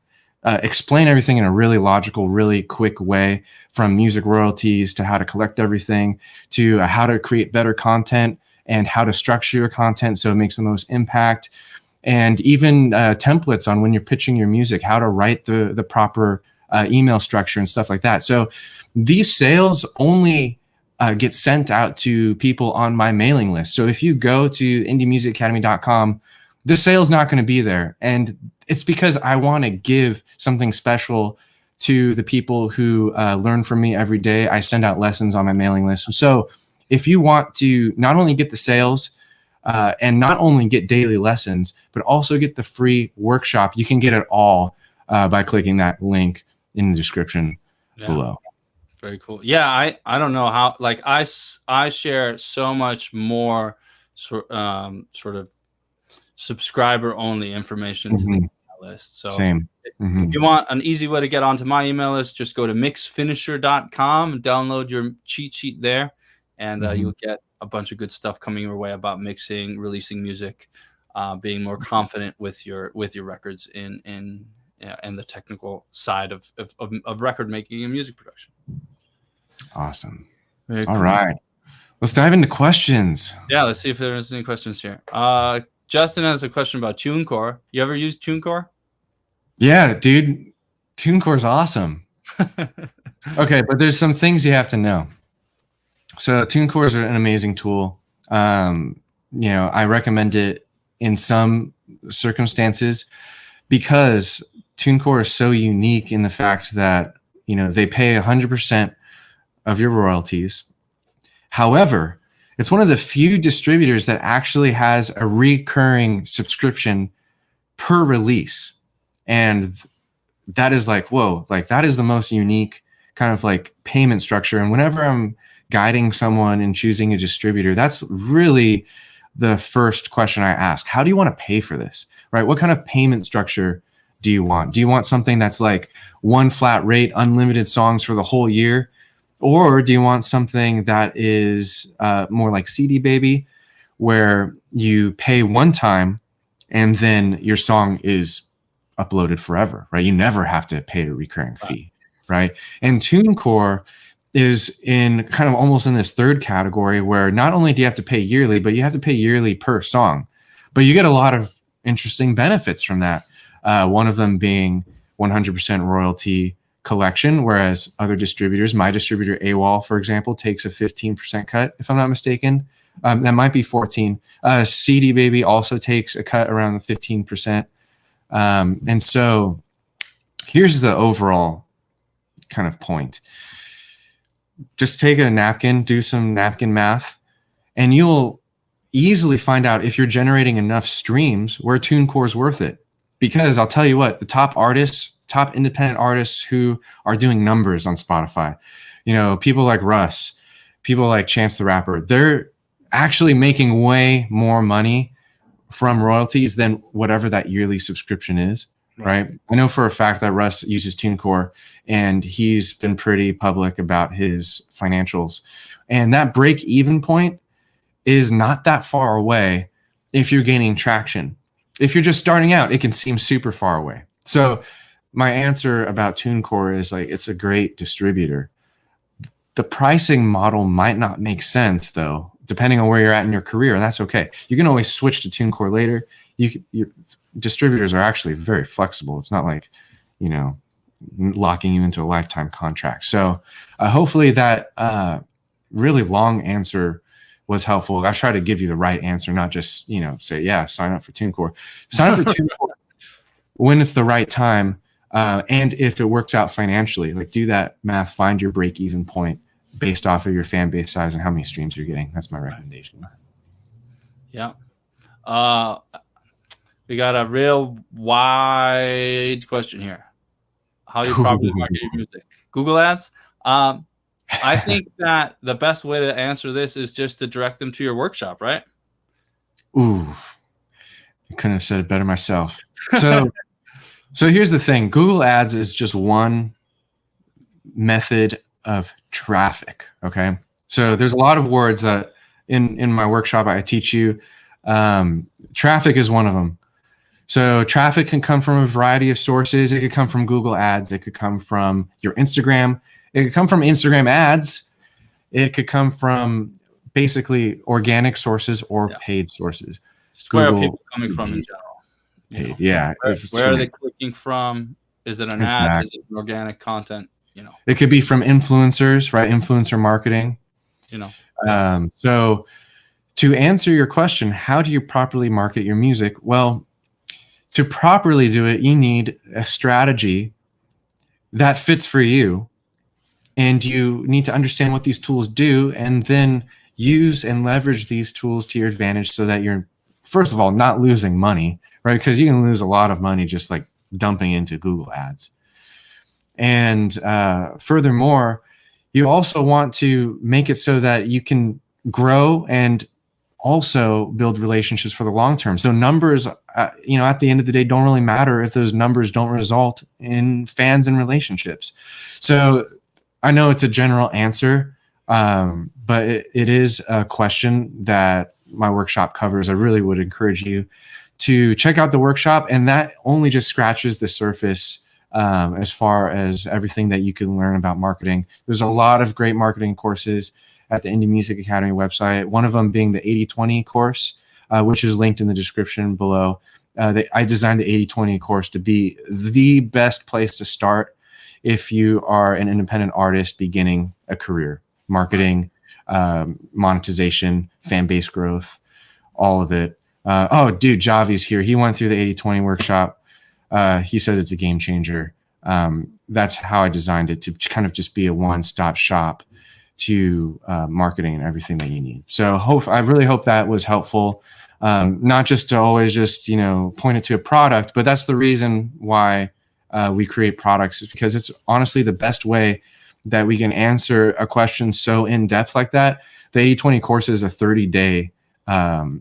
explain everything in a really logical, really quick way, from music royalties to how to collect everything to how to create better content and how to structure your content so it makes the most impact, and even templates on when you're pitching your music, how to write the proper email structure and stuff like that. So these sales only get sent out to people on my mailing list. So if you go to indiemusicacademy.com, the sale's not going to be there. And it's because I want to give something special to the people who learn from me every day. I send out lessons on my mailing list. So if you want to not only get the sales and not only get daily lessons, but also get the free workshop, you can get it all by clicking that link in the description below. Very cool. Yeah, I don't know how, like I share so much more sort of subscriber only information to the email list. So same. If you want an easy way to get onto my email list, just go to mixfinisher.com and download your cheat sheet there, and you'll get a bunch of good stuff coming your way about mixing, releasing music, being more confident with your records in the technical side of record making and music production. Awesome. Very All cool. right. Let's dive into questions. Yeah, let's see if there's any questions here. Justin has a question about TuneCore. You ever used TuneCore? Yeah, dude, TuneCore is awesome. Okay, but there's some things you have to know. So TuneCore is an amazing tool. I recommend it in some circumstances because TuneCore is so unique in the fact that they pay 100% of your royalties. However, it's one of the few distributors that actually has a recurring subscription per release, and that is like, whoa, like that is the most unique kind of like payment structure. And whenever I'm guiding someone and choosing a distributor, that's really the first question I ask. How do you want to pay for this? Right? What kind of payment structure do you want? Do you want something that's like one flat rate, unlimited songs for the whole year? Or do you want something that is more like CD Baby, where you pay one time and then your song is uploaded forever, right? You never have to pay a recurring fee, right? And TuneCore is in kind of almost in this third category where not only do you have to pay yearly, but you have to pay yearly per song. But you get a lot of interesting benefits from that. One of them being 100% royalty collection, whereas other distributors, my distributor AWOL, for example, takes a 15% cut, if I'm not mistaken. That might be 14. CD Baby also takes a cut around 15%. And so here's the overall kind of point. Just take a napkin, do some napkin math, and you'll easily find out if you're generating enough streams where TuneCore is worth it. Because I'll tell you what, the top artists, top independent artists who are doing numbers on Spotify, people like Russ, people like Chance the Rapper, they're actually making way more money from royalties than whatever that yearly subscription is, right? I know for a fact that Russ uses TuneCore, and he's been pretty public about his financials. And that break-even point is not that far away if you're gaining traction. If you're just starting out, it can seem super far away. So my answer about TuneCore is like, it's a great distributor. The pricing model might not make sense though, depending on where you're at in your career, and that's okay. You can always switch to TuneCore later. Your distributors are actually very flexible. It's not like, locking you into a lifetime contract. So hopefully that really long answer was helpful. I try to give you the right answer, not just, say, yeah, sign up for TuneCore. Sign up for TuneCore when it's the right time. And if it works out financially, like do that math, find your break-even point based off of your fan base size and how many streams you're getting. That's my recommendation. Yeah. We got a real wide question here. How do you properly market your music? Google Ads? I think that the best way to answer this is just to direct them to your workshop, right? Ooh, I couldn't have said it better myself. So here's the thing. Google Ads is just one method of traffic, okay? So there's a lot of words that in my workshop I teach you. Traffic is one of them. So traffic can come from a variety of sources. It could come from Google Ads. It could come from your Instagram. It could come from Instagram ads. It could come from basically organic sources or paid sources. Where are people coming from in general? Paid, yeah. Where are they clicking from? Is it an ad? Is it organic content? It could be from influencers, right? Influencer marketing. So to answer your question, how do you properly market your music? Well, to properly do it, you need a strategy that fits for you. And you need to understand what these tools do and then use and leverage these tools to your advantage so that you're, first of all, not losing money, right? Because you can lose a lot of money just like dumping into Google Ads. And furthermore, you also want to make it so that you can grow and also build relationships for the long term. So numbers, at the end of the day, don't really matter if those numbers don't result in fans and relationships. So I know it's a general answer, but it is a question that my workshop covers. I really would encourage you to check out the workshop, and that only just scratches the surface as far as everything that you can learn about marketing. There's a lot of great marketing courses at the Indie Music Academy website, one of them being the 80/20 course, which is linked in the description below. I designed the 80/20 course to be the best place to start if you are an independent artist beginning a career, marketing, monetization, fan base growth, all of it. Oh, dude, Javi's here. He went through the 80/20 workshop. He says it's a game changer. That's how I designed it, to kind of just be a one-stop shop to marketing and everything that you need. So I really hope that was helpful. Not just to always just, point it to a product, but that's the reason why we create products, is because it's honestly the best way that we can answer a question so in depth like that. The 80/20 course is a 30-day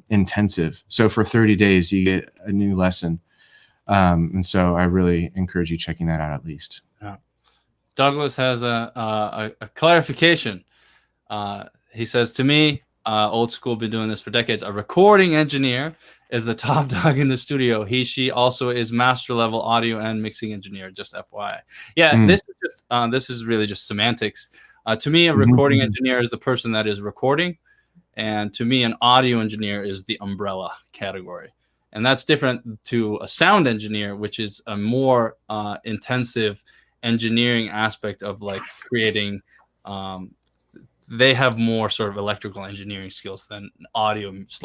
intensive. So for 30 days, you get a new lesson. And so I really encourage you checking that out at least. Yeah. Douglas has a clarification. He says, to me, old school, been doing this for decades, a recording engineer is the top dog in the studio. He, she also is master level audio and mixing engineer, just FYI. Yeah, this is really just semantics. To me, a recording engineer is the person that is recording. And to me, an audio engineer is the umbrella category. And that's different to a sound engineer, which is a more intensive engineering aspect of like creating. They have more sort of electrical engineering skills than audio / music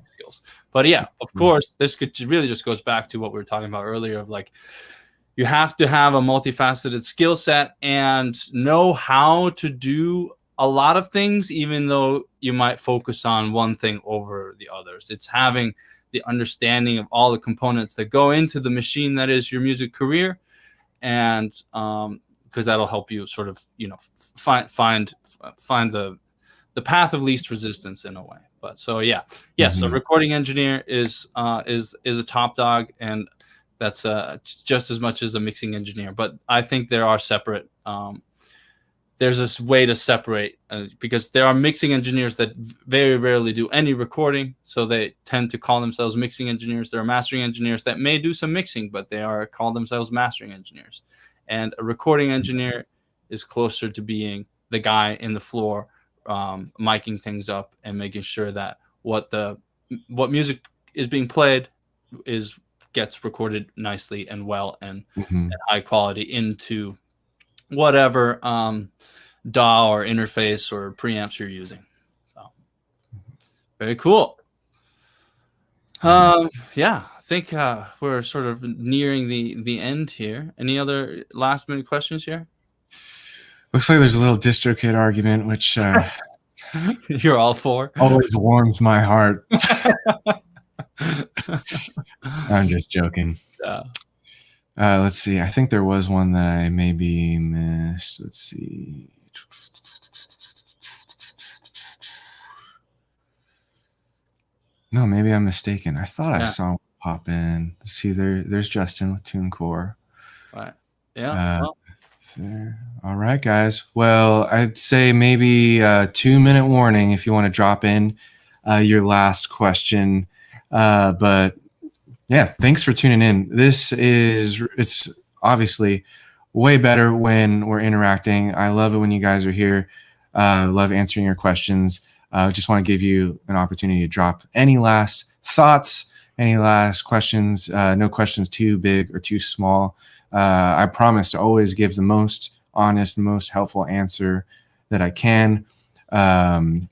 skills. But yeah, of course, this really just goes back to what we were talking about earlier of like, you have to have a multifaceted skill set and know how to do a lot of things, even though you might focus on one thing over the others. It's having the understanding of all the components that go into the machine that is your music career, and because that'll help you sort of find the path of least resistance in a way. But so yes, a recording engineer is a top dog, and that's just as much as a mixing engineer. But I think there are separate. There's this way to separate because there are mixing engineers that very rarely do any recording, so they tend to call themselves mixing engineers. There are mastering engineers that may do some mixing, but they call themselves mastering engineers. And a recording engineer is closer to being the guy in the floor, miking things up and making sure that what music is being played gets recorded nicely and well and high quality into whatever DAW or interface or preamps you're using. So, very cool. Yeah, I think we're sort of nearing the end here. Any other last minute questions here? Looks like there's a little DistroKid argument, which you're all for. Always warms my heart. I'm just joking. Yeah. Let's see. I think there was one that I maybe missed. Let's see. No, maybe I'm mistaken. I thought I saw him pop in. See, there's Justin with TuneCore. Right. Yeah. All right, guys. Well, I'd say maybe a 2-minute warning if you want to drop in your last question. But yeah, thanks for tuning in. It's obviously way better when we're interacting. I love it when you guys are here. Love answering your questions. Just want to give you an opportunity to drop any last thoughts, any last questions. No questions too big or too small. I promise to always give the most honest, most helpful answer that I can. And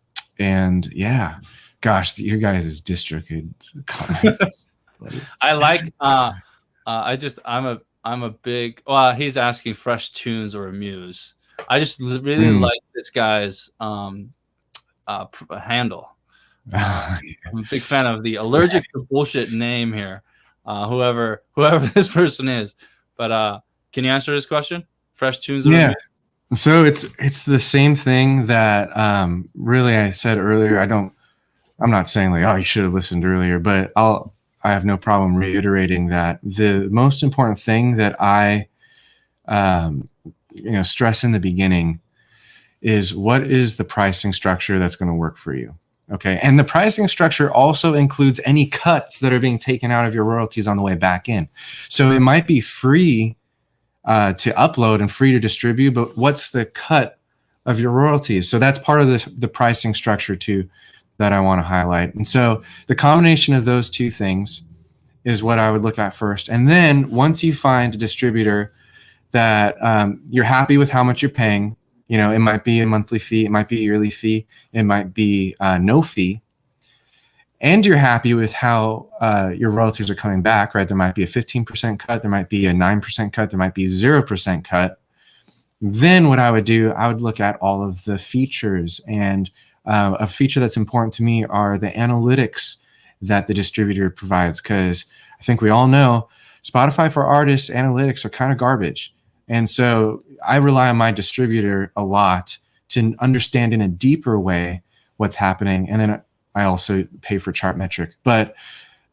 yeah, gosh, your guys' DistroKid comments. I like. I'm a big. Well, he's asking Fresh Tunes or Amuse. I just really like this guy's handle. I'm a big fan of the allergic to bullshit name here. Whoever this person is. But can you answer this question? Fresh Tunes or Amuse? So it's the same thing that really I said earlier. I'm not saying like, oh, you should have listened earlier, but I have no problem reiterating that the most important thing that I stress in the beginning is what is the pricing structure that's going to work for you. Okay. And the pricing structure also includes any cuts that are being taken out of your royalties on the way back in. So it might be free to upload and free to distribute, but what's the cut of your royalties? So that's part of the pricing structure too that I want to highlight. And so the combination of those two things is what I would look at first. And then once you find a distributor that you're happy with how much you're paying, it might be a monthly fee, it might be a yearly fee, it might be no fee, and you're happy with how your royalties are coming back, right? There might be a 15% cut, there might be a 9% cut, there might be 0% cut. Then what I would do, I would look at all of the features, and a feature that's important to me are the analytics that the distributor provides, because I think we all know Spotify for artists analytics are kind of garbage. And so I rely on my distributor a lot to understand in a deeper way what's happening. And then I also pay for Chartmetric. But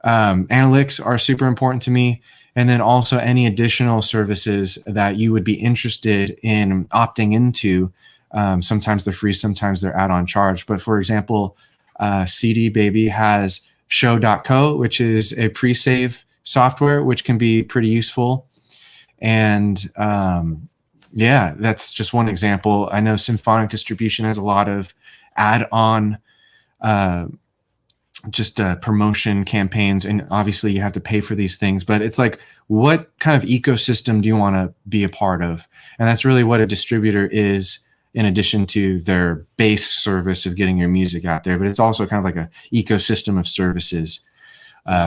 analytics are super important to me. And then also any additional services that you would be interested in opting into. Sometimes they're free, sometimes they're add-on charge. But for example, CD Baby has show.co, which is a pre-save software, which can be pretty useful. And yeah, that's just one example. I know Symphonic Distribution has a lot of add-on promotion campaigns, and obviously you have to pay for these things, but it's like, what kind of ecosystem do you want to be a part of? And that's really what a distributor is, in addition to their base service of getting your music out there, but it's also kind of like a ecosystem of services.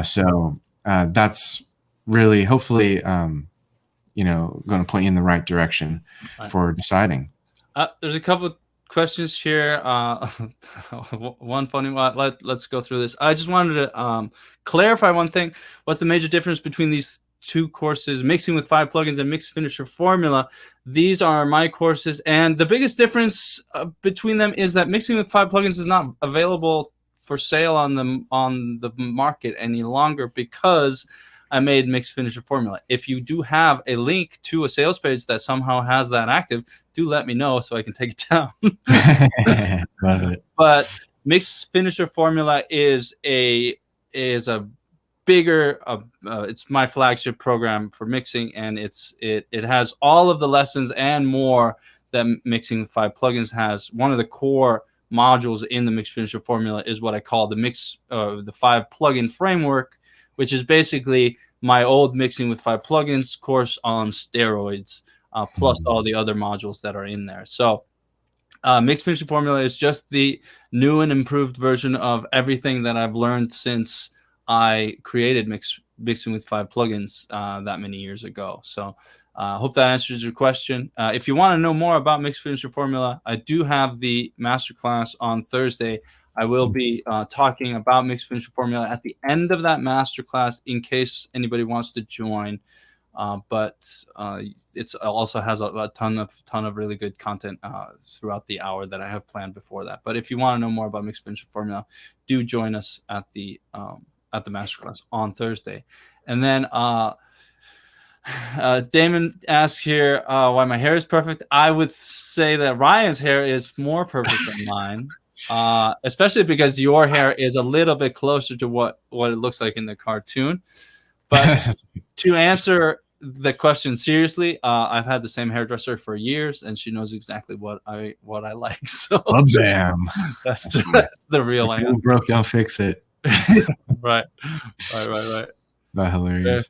So that's really, hopefully, going to point you in the right direction for deciding. There's a couple questions here. One funny one. Let's go through this. I just wanted to clarify one thing. What's the major difference between these two courses, Mixing with 5 Plugins and Mix Finisher Formula? These are my courses, and the biggest difference between them is that Mixing with 5 Plugins is not available for sale on the market any longer, because I made Mix Finisher Formula. If you do have a link to a sales page that somehow has that active, do let me know so I can take it down. Love it. But Mix Finisher Formula is a bigger, it's my flagship program for mixing, and it has all of the lessons and more that Mixing with 5 Plugins has. One of the core modules in the Mix Finisher Formula is what I call the 5 plugin framework, which is basically my old Mixing with 5 Plugins course on steroids, plus all the other modules that are in there. So Mix Finisher Formula is just the new and improved version of everything that I've learned since I created Mixing with 5 Plugins that many years ago. So hope that answers your question. If you want to know more about Mix Finisher Formula, I do have the masterclass on Thursday. I will be talking about Mix Finisher Formula at the end of that masterclass in case anybody wants to join. But it also has a ton of really good content throughout the hour that I have planned before that. But if you want to know more about Mix Finisher Formula, do join us at the masterclass on Thursday. And then Damon asks here why my hair is perfect. I would say that Ryan's hair is more perfect than mine. Especially because your hair is a little bit closer to what it looks like in the cartoon. But to answer the question seriously, I've had the same hairdresser for years, and she knows exactly what I like. So damn, that's the real answer. Broke, don't fix it. Right. That's hilarious.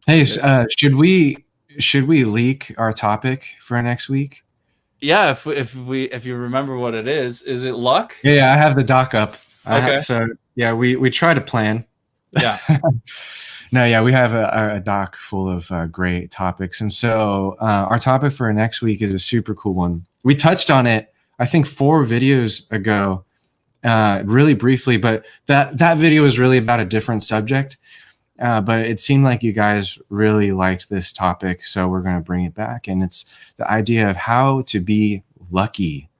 Hey, should we leak our topic for next week? Yeah, if you remember what it is it luck? Yeah, I have the doc up. Okay. So yeah, we try to plan. Yeah. No, yeah, we have a doc full of great topics, and so our topic for next week is a super cool one. We touched on it, I think, 4 videos ago, really briefly, but that video was really about a different subject. But it seemed like you guys really liked this topic, so we're going to bring it back. And it's the idea of how to be lucky.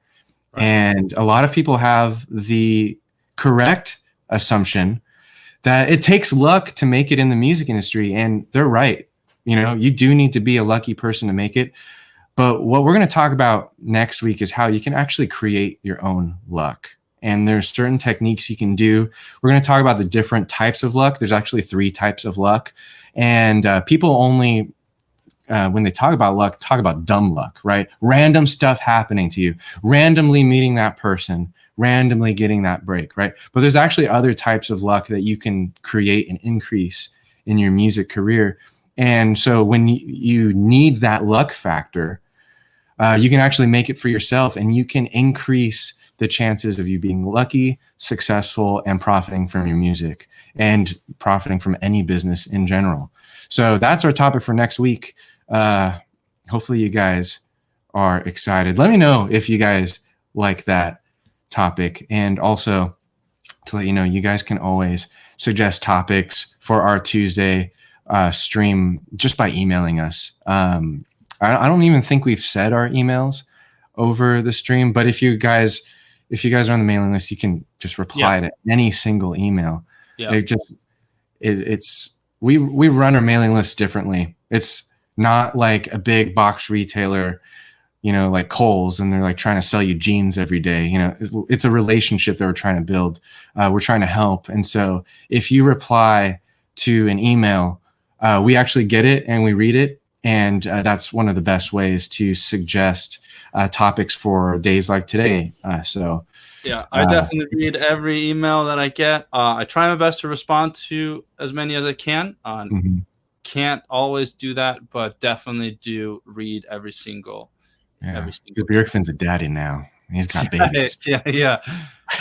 Right. And a lot of people have the correct assumption that it takes luck to make it in the music industry. And they're right. You do need to be a lucky person to make it. But what we're going to talk about next week is how you can actually create your own luck. And there's certain techniques you can do. We're going to talk about the different types of luck. There's actually 3 types of luck. And people only, when they talk about luck, talk about dumb luck, right? Random stuff happening to you, randomly meeting that person, randomly getting that break, right? But there's actually other types of luck that you can create and increase in your music career. And so when you need that luck factor, you can actually make it for yourself, and you can increase the chances of you being lucky, successful, and profiting from your music and profiting from any business in general. So that's our topic for next week. Hopefully you guys are excited. Let me know if you guys like that topic. And also to let you know, you guys can always suggest topics for our Tuesday stream just by emailing us. I don't even think we've said our emails over the stream, but if you guys are on the mailing list, you can just reply to any single email. Yeah. We run our mailing list differently. It's not like a big box retailer, like Kohl's, and they're like trying to sell you jeans every day. It's a relationship that we're trying to build. We're trying to help. And so if you reply to an email, we actually get it and we read it. And that's one of the best ways to suggest topics for days like today. Yeah, I definitely read every email that I get. I try my best to respond to as many as I can. Can't always do that, but definitely do read every single. Because Björkfin's a daddy now. He's got babies.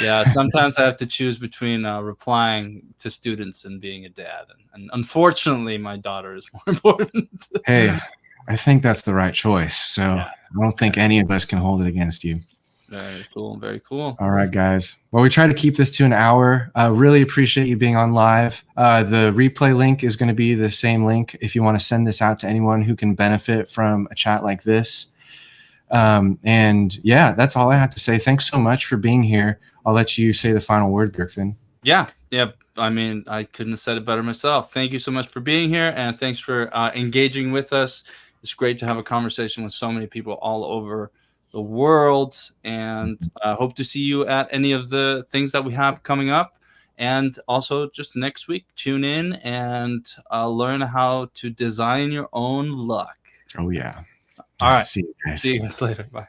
Yeah. Sometimes I have to choose between replying to students and being a dad, and unfortunately, my daughter is more important. Hey, I think that's the right choice. So I don't think any of us can hold it against you. Very cool. Very cool. All right, guys. Well, we try to keep this to an hour. Really appreciate you being on live. The replay link is going to be the same link if you want to send this out to anyone who can benefit from a chat like this. And yeah, that's all I have to say. Thanks so much for being here. I'll let you say the final word, Björkfin. Yeah. I mean, I couldn't have said it better myself. Thank you so much for being here, and thanks for engaging with us. It's great to have a conversation with so many people all over the world, and I hope to see you at any of the things that we have coming up. And also just next week, tune in and learn how to design your own luck. Oh, yeah. All right. See you guys. See you guys later. Bye.